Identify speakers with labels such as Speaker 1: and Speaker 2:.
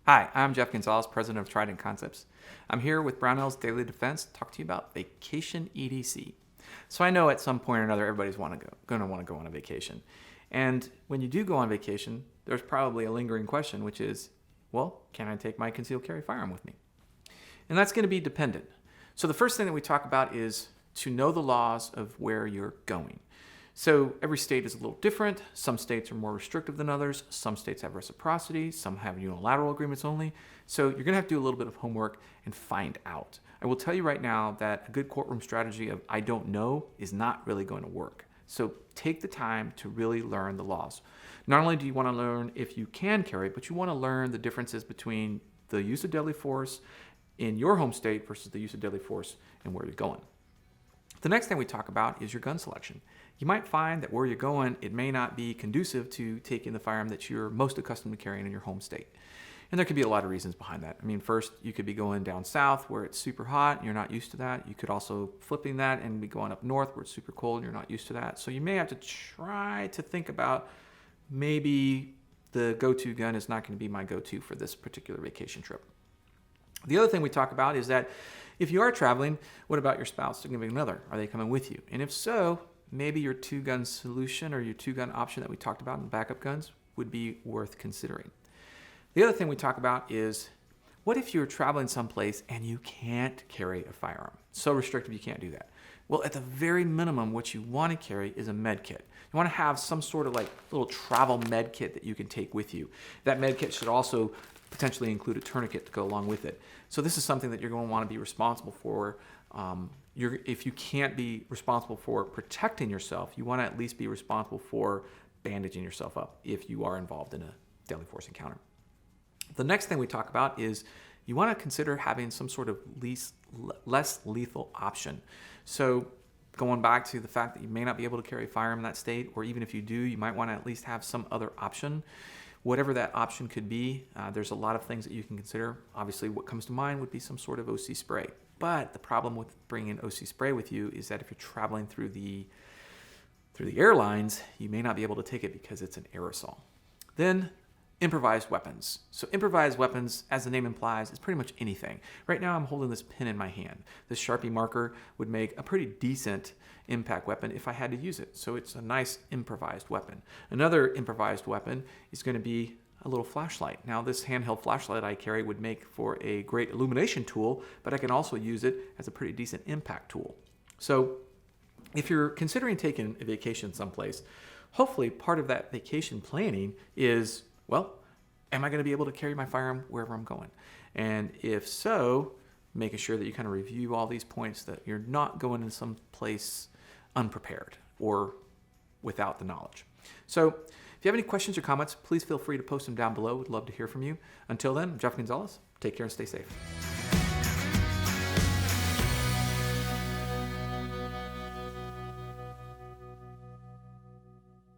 Speaker 1: Hi, I'm Jeff Gonzalez, president of Trident Concepts. I'm here with Brownells Daily Defense to talk to you about vacation EDC. So I know at some point or another everybody's going to want to go on a vacation. And when you do go on vacation, there's probably a lingering question, which is, well, can I take my concealed carry firearm with me? And that's going to be dependent. So the first thing that we talk about is to know the laws of where you're going. So every state is a little different. Some states are more restrictive than others. Some states have reciprocity. Some have unilateral agreements only. So you're going to have to do a little bit of homework and find out. I will tell you right now that a good courtroom strategy of I don't know is not really going to work. So take the time to really learn the laws. Not only do you want to learn if you can carry, but you want to learn the differences between the use of deadly force in your home state versus the use of deadly force and where you're going. The next thing we talk about is your gun selection. You might find that where you're going, it may not be conducive to taking the firearm that you're most accustomed to carrying in your home state. And there could be a lot of reasons behind that. I mean, first, you could be going down south where it's super hot and you're not used to that. You could also flipping that and be going up north where it's super cold and you're not used to that. So you may have to try to think about maybe the go-to gun is not going to be my go-to for this particular vacation trip. The other thing we talk about is that if you are traveling, what about your spouse, significant other? Are they coming with you? And if so, maybe your two-gun solution or your two-gun option that we talked about in backup guns would be worth considering. The other thing we talk about is, what if you're traveling someplace and you can't carry a firearm? So restrictive you can't do that. Well, at the very minimum, what you want to carry is a med kit. You want to have some sort of like little travel med kit that you can take with you. That med kit should also potentially include a tourniquet to go along with it. So this is something that you're going to want to be responsible for. If you can't be responsible for protecting yourself, you want to at least be responsible for bandaging yourself up if you are involved in a deadly force encounter. The next thing we talk about is you want to consider having some sort of less lethal option. So going back to the fact that you may not be able to carry a firearm in that state, or even if you do, you might want to at least have some other option. Whatever that option could be, there's a lot of things that you can consider. Obviously, what comes to mind would be some sort of OC spray. But the problem with bringing OC spray with you is that if you're traveling through the airlines, you may not be able to take it because it's an aerosol. Then improvised weapons. So improvised weapons, as the name implies, is pretty much anything. Right now I'm holding this pen in my hand. This Sharpie marker would make a pretty decent impact weapon if I had to use it. So it's a nice improvised weapon. Another improvised weapon is going to be a little flashlight. Now this handheld flashlight I carry would make for a great illumination tool, but I can also use it as a pretty decent impact tool. So if you're considering taking a vacation someplace, hopefully part of that vacation planning is, well, am I going to be able to carry my firearm wherever I'm going? And if so, making sure that you kind of review all these points, that you're not going in some place unprepared or without the knowledge. So if you have any questions or comments, please feel free to post them down below. We'd love to hear from you. Until then, I'm Jeff Gonzalez. Take care and stay safe.